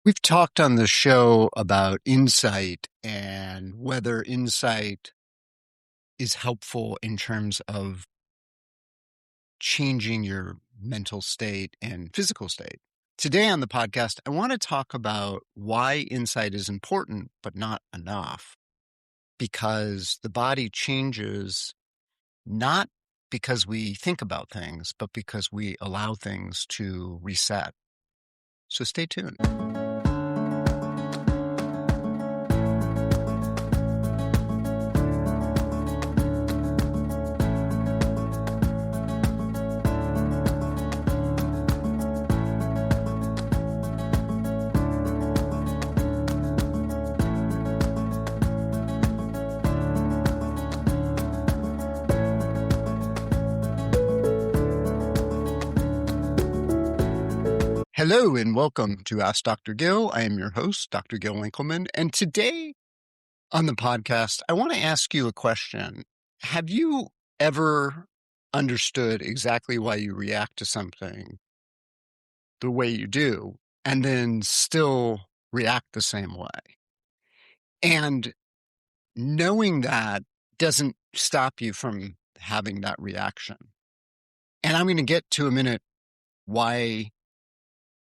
We've talked on the show about insight and whether insight is helpful in terms of changing your mental state and physical state. Today on the podcast, I want to talk about why insight is important, but not enough, because the body changes not because we think about things, but because we allow things to reset. So stay tuned. Hello and welcome to Ask Dr. Gil. I am your host, Dr. Gil Winkelman. And today on the podcast, I want to ask you a question. Have you ever understood exactly why you react to something the way you do and then still react the same way? And knowing that doesn't stop you from having that reaction. And I'm going to get to a minute why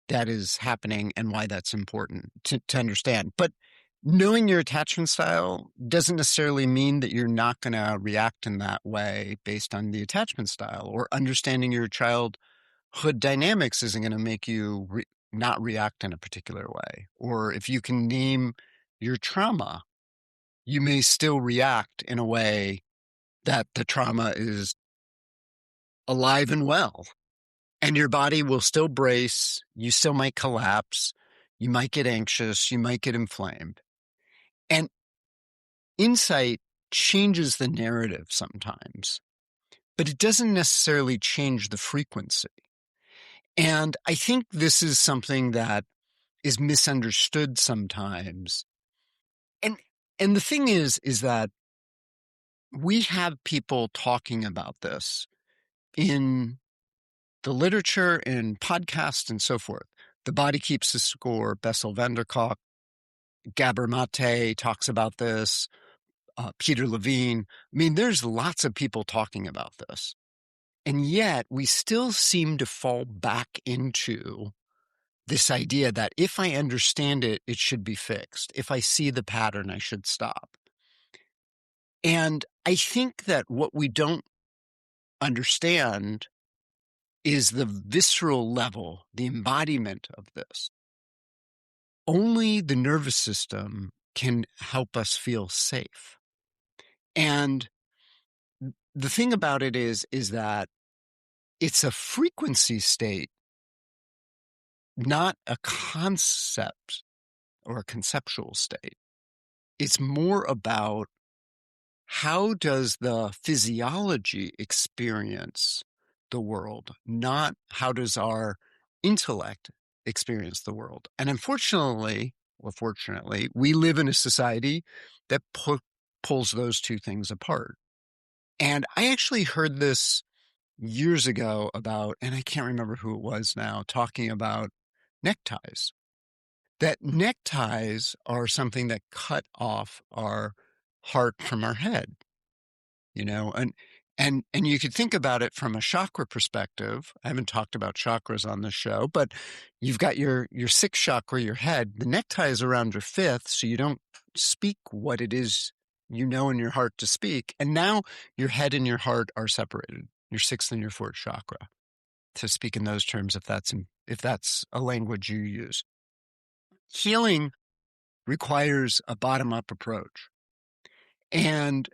that is happening and why that's important to understand. But knowing your attachment style doesn't necessarily mean that you're not going to react in that way based on the attachment style, or understanding your childhood dynamics isn't going to make you not react in a particular way. Or if you can name your trauma, you may still react in a way that the trauma is alive and well. And your body will still brace, you still might collapse, you might get anxious, you might get inflamed. And insight changes the narrative sometimes, but it doesn't necessarily change the frequency. And I think this is something that is misunderstood sometimes. And the thing is that we have people talking about this in the literature, in podcasts, and so forth. The Body Keeps the Score, Bessel van der Kolk, Gabor Mate talks about this, Peter Levine. I mean, there's lots of people talking about this. And yet we still seem to fall back into this idea that if I understand it, it should be fixed. If I see the pattern, I should stop. And I think that what we don't understand is the visceral level, the embodiment of this. Only the nervous system can help us feel safe. And the thing about it is that it's a frequency state, not a concept or a conceptual state. It's more about how does the physiology experience the world, not how does our intellect experience the world. And unfortunately, or fortunately, we live in a society that pulls those two things apart. And I actually heard this years ago about, and I can't remember who it was now, talking about neckties. That neckties are something that cut off our heart from our head, and you could think about it from a chakra perspective. I haven't talked about chakras on this show, but you've got your sixth chakra, your head. The necktie is around your fifth, so you don't speak what it is in your heart to speak. And now your head and your heart are separated, your sixth and your fourth chakra, to speak in those terms, if that's a language you use. Healing requires a bottom-up approach. And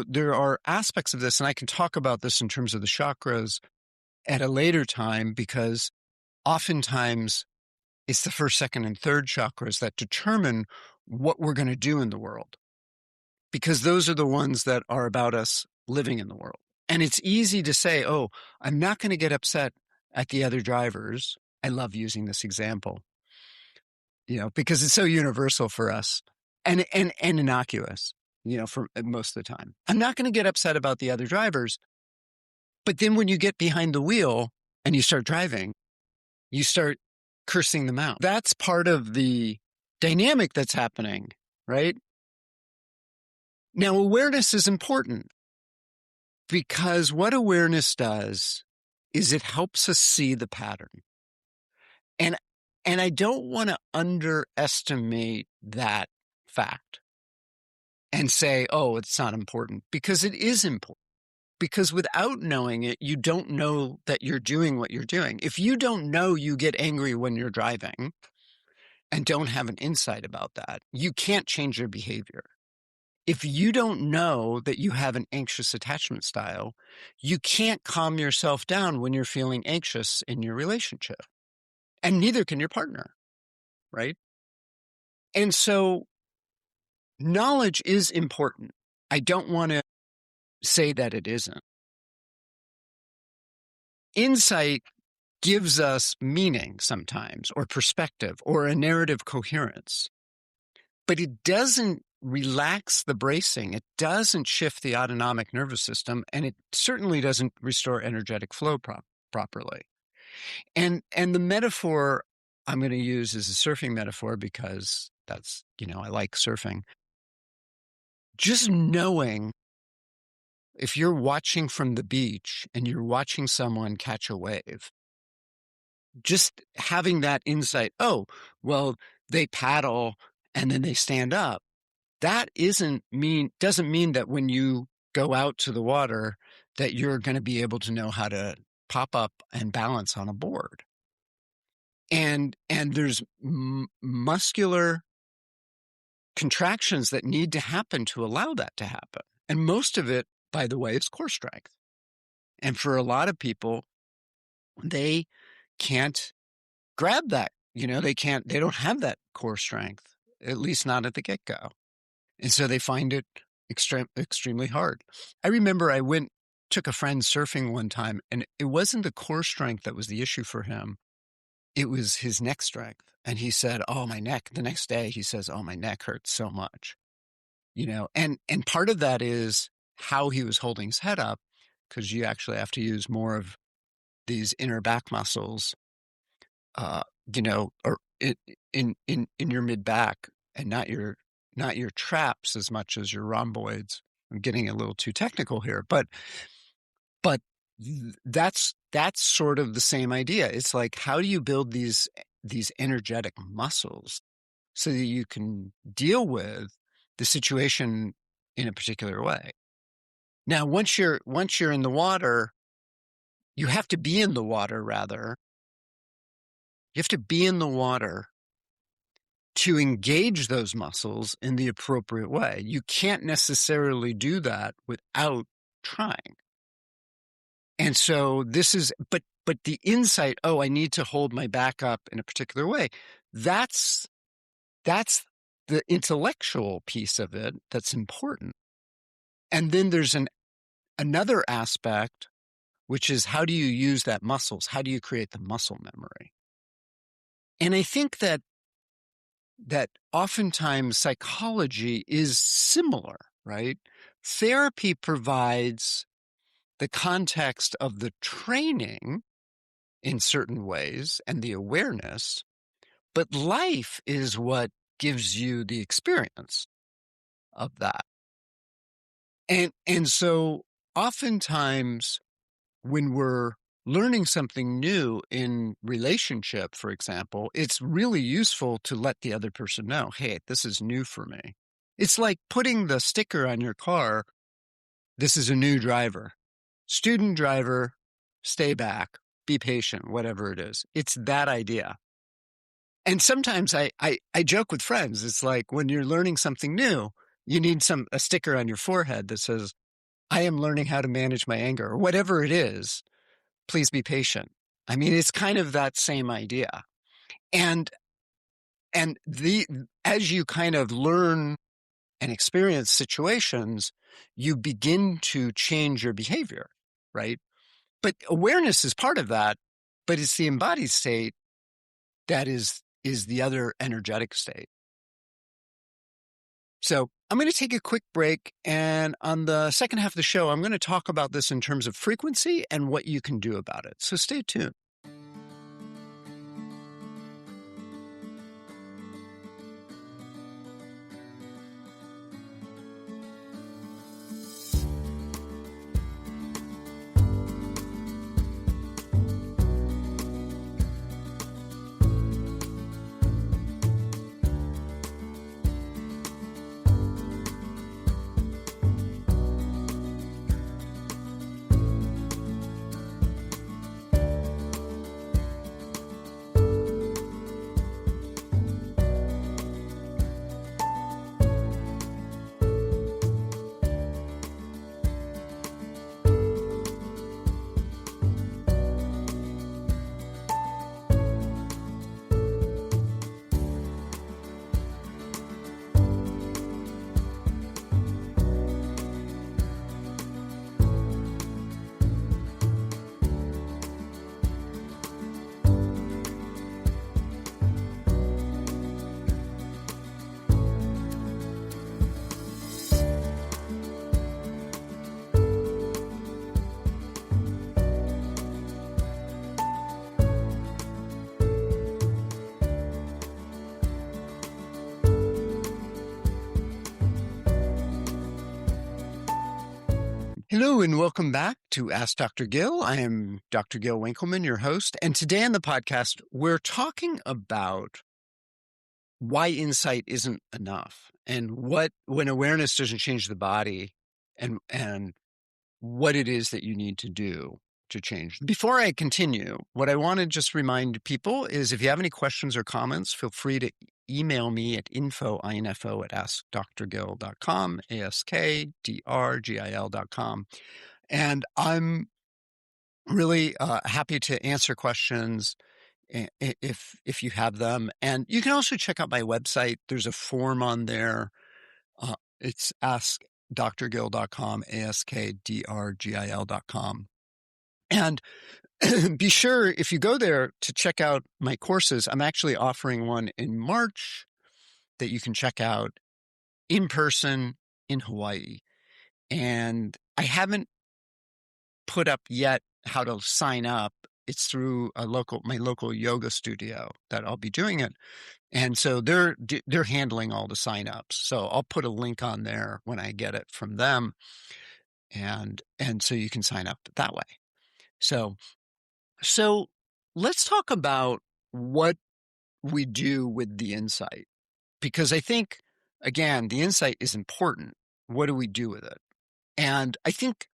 there are aspects of this, and I can talk about this in terms of the chakras at a later time, because oftentimes it's the first, second, and third chakras that determine what we're going to do in the world, because those are the ones that are about us living in the world. And it's easy to say, oh, I'm not going to get upset at the other drivers. I love using this example, because it's so universal for us and innocuous, for most of the time. I'm not going to get upset about the other drivers. But then when you get behind the wheel and you start driving, you start cursing them out. That's part of the dynamic that's happening, right? Now, awareness is important because what awareness does is it helps us see the pattern. And I don't want to underestimate that fact and say, oh, it's not important, because it is important. Because without knowing it, you don't know that you're doing what you're doing. If you don't know you get angry when you're driving and don't have an insight about that, you can't change your behavior. If you don't know that you have an anxious attachment style, you can't calm yourself down when you're feeling anxious in your relationship. And neither can your partner, right? And so knowledge is important. I don't want to say that it isn't. Insight gives us meaning sometimes, or perspective, or a narrative coherence. But it doesn't relax the bracing. It doesn't shift the autonomic nervous system, and it certainly doesn't restore energetic flow properly. And the metaphor I'm going to use is a surfing metaphor because that's, I like surfing. Just knowing if you're watching from the beach and you're watching someone catch a wave, just having that insight, oh, well, they paddle and then they stand up. That doesn't mean that when you go out to the water that you're going to be able to know how to pop up and balance on a board. And there's muscular contractions that need to happen to allow that to happen. And most of it, by the way, is core strength. And for a lot of people, they can't grab that. They don't have that core strength, at least not at the get-go. And so they find it extremely hard. I remember I took a friend surfing one time, and it wasn't the core strength that was the issue for him. It was his neck strength. And he said, oh, my neck. The next day he says, oh, my neck hurts so much. And part of that is how he was holding his head up, because you actually have to use more of these inner back muscles, or in your mid back, and not your traps as much as your rhomboids. I'm getting a little too technical here, but that's sort of the same idea. It's like, how do you build these energetic muscles so that you can deal with the situation in a particular way? Now, once you're in the water, you have to be in the water, rather. You have to be in the water to engage those muscles in the appropriate way. You can't necessarily do that without trying. And so this is, but the insight, oh, I need to hold my back up in a particular way. That's the intellectual piece of it that's important. And then there's another aspect, which is, how do you use that muscles? How do you create the muscle memory? And I think that oftentimes psychology is similar, right? Therapy provides the context of the training in certain ways and the awareness, but life is what gives you the experience of that. And so oftentimes when we're learning something new in relationship, for example, it's really useful to let the other person know, hey, this is new for me. It's like putting the sticker on your car, this is a new driver. Student driver, stay back, be patient, whatever it is. It's that idea. And sometimes I joke with friends. It's like when you're learning something new, you need a sticker on your forehead that says, I am learning how to manage my anger, or whatever it is. Please be patient. I mean, it's kind of that same idea. And as you kind of learn and experience situations, you begin to change your behavior, right? But awareness is part of that, but it's the embodied state that is the other energetic state. So I'm going to take a quick break, and on the second half of the show, I'm going to talk about this in terms of frequency and what you can do about it. So stay tuned. Hello and welcome back to Ask Dr. Gil. I am Dr. Gil Winkelman, your host. And today on the podcast, we're talking about why insight isn't enough and when awareness doesn't change the body and what it is that you need to do to change. Before I continue, what I want to just remind people is if you have any questions or comments, feel free to email me at info at askdrgil.com, askdrgil.com. And I'm really happy to answer questions if you have them. And you can also check out my website. There's a form on there. It's askdrgil.com, askdrgil.com. And be sure, if you go there, to check out my courses. I'm actually offering one in March that you can check out in person in Hawaii. And I haven't put up yet how to sign up. It's through my local yoga studio that I'll be doing it. And so they're handling all the signups. So I'll put a link on there when I get it from them. And so you can sign up that way. So let's talk about what we do with the insight, because I think, again, the insight is important. What do we do with it? And I think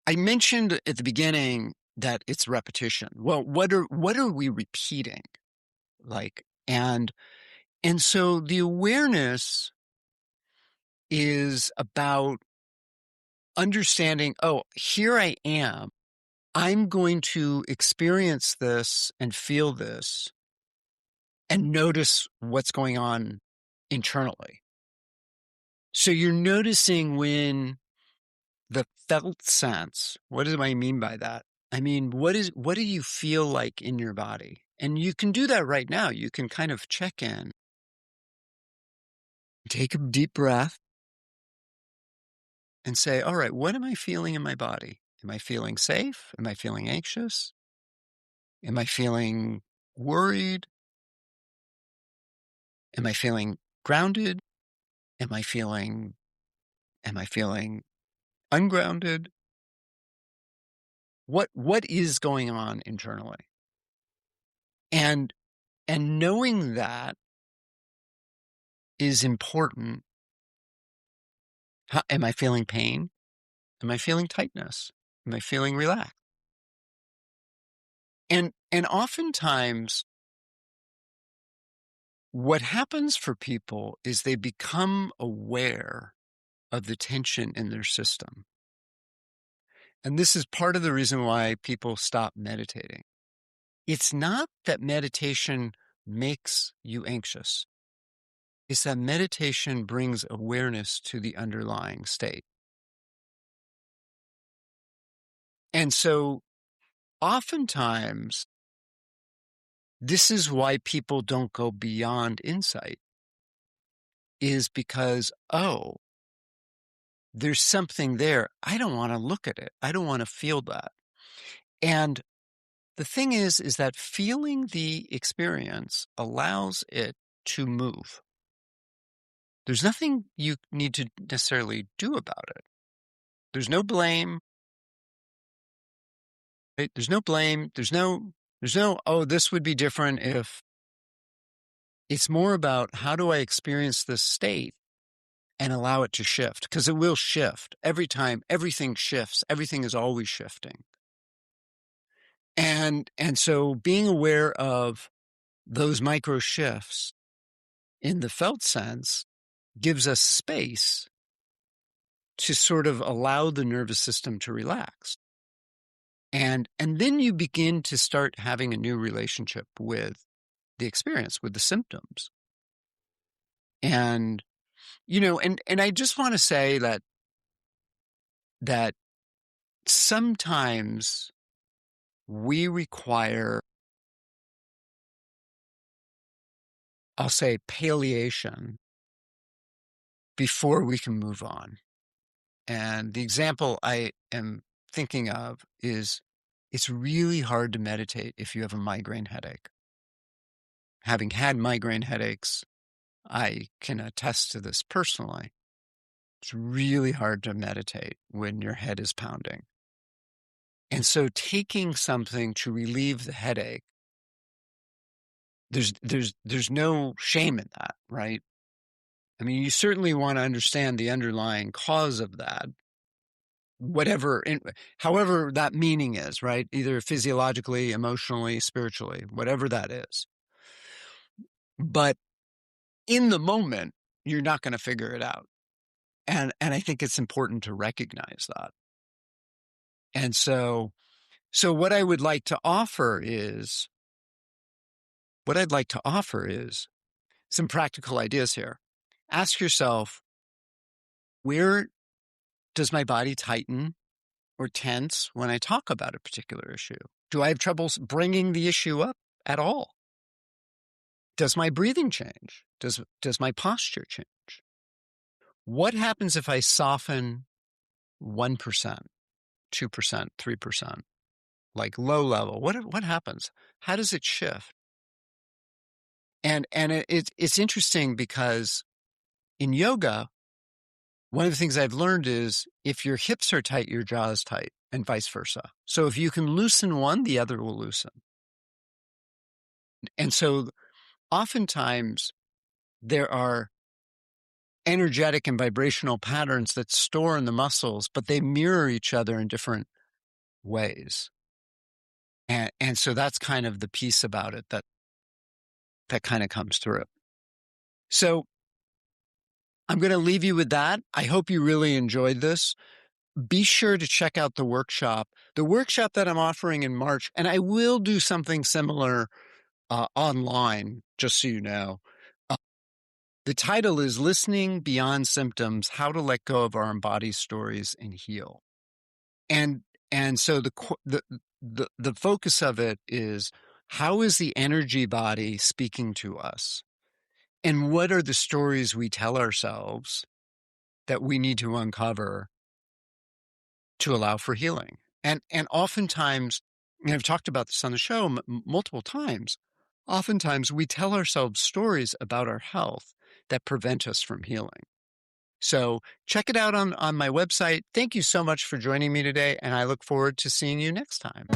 I mentioned at the beginning that it's repetition. Well, what are we repeating? And so the awareness is about understanding, oh, here I am. I'm going to experience this and feel this and notice what's going on internally. So you're noticing when the felt sense, what do I mean by that? I mean, what do you feel like in your body? And you can do that right now. You can kind of check in, take a deep breath and say, all right, what am I feeling in my body? Am I feeling safe? Am I feeling anxious? Am I feeling worried? Am I feeling grounded? Am I feeling ungrounded? What is going on internally? And knowing that is important. Am I feeling pain? Am I feeling tightness? Am I feeling relaxed? And oftentimes what happens for people is they become aware of the tension in their system. And this is part of the reason why people stop meditating. It's not that meditation makes you anxious. It's that meditation brings awareness to the underlying state. And so oftentimes, this is why people don't go beyond insight, is because, oh, there's something there. I don't want to look at it. I don't want to feel that. And the thing is that feeling the experience allows it to move. There's nothing you need to necessarily do about it. There's no blame. Right? There's no blame. There's no, oh, this would be different if. It's more about how do I experience this state and allow it to shift, because it will shift every time. Everything shifts. Everything is always shifting. And so being aware of those micro shifts in the felt sense gives us space to sort of allow the nervous system to relax. And then you begin to start having a new relationship with the experience, with the symptoms. And, and I just want to say that sometimes we require, I'll say, palliation before we can move on. And the example I am thinking of is it's really hard to meditate if you have a migraine headache. Having had migraine headaches, I can attest to this personally. It's really hard to meditate when your head is pounding. And so taking something to relieve the headache, there's no shame in that, right? I mean, you certainly want to understand the underlying cause of that, however that meaning is, right? Either physiologically, emotionally, spiritually, whatever that is. But in the moment, you're not going to figure it out. And I think it's important to recognize that. And so what I'd like to offer is some practical ideas here. Ask yourself, where does my body tighten or tense when I talk about a particular issue? Do I have trouble bringing the issue up at all? Does my breathing change? Does my posture change? What happens if I soften 1%, 2%, 3%, like low level? What happens? How does it shift? And it's interesting because in yoga, one of the things I've learned is if your hips are tight, your jaw is tight, and vice versa. So if you can loosen one, the other will loosen. And so oftentimes there are energetic and vibrational patterns that store in the muscles, but they mirror each other in different ways. And so that's kind of the piece about it that kind of comes through. So I'm going to leave you with that. I hope you really enjoyed this. Be sure to check out the workshop that I'm offering in March, and I will do something similar online, just so you know. The title is Listening Beyond Symptoms, How to Let Go of Our Embodied Stories and Heal. And so the focus of it is, how is the energy body speaking to us? And what are the stories we tell ourselves that we need to uncover to allow for healing? And oftentimes, and I've talked about this on the show multiple times, oftentimes we tell ourselves stories about our health that prevent us from healing. So check it out on my website. Thank you so much for joining me today, and I look forward to seeing you next time.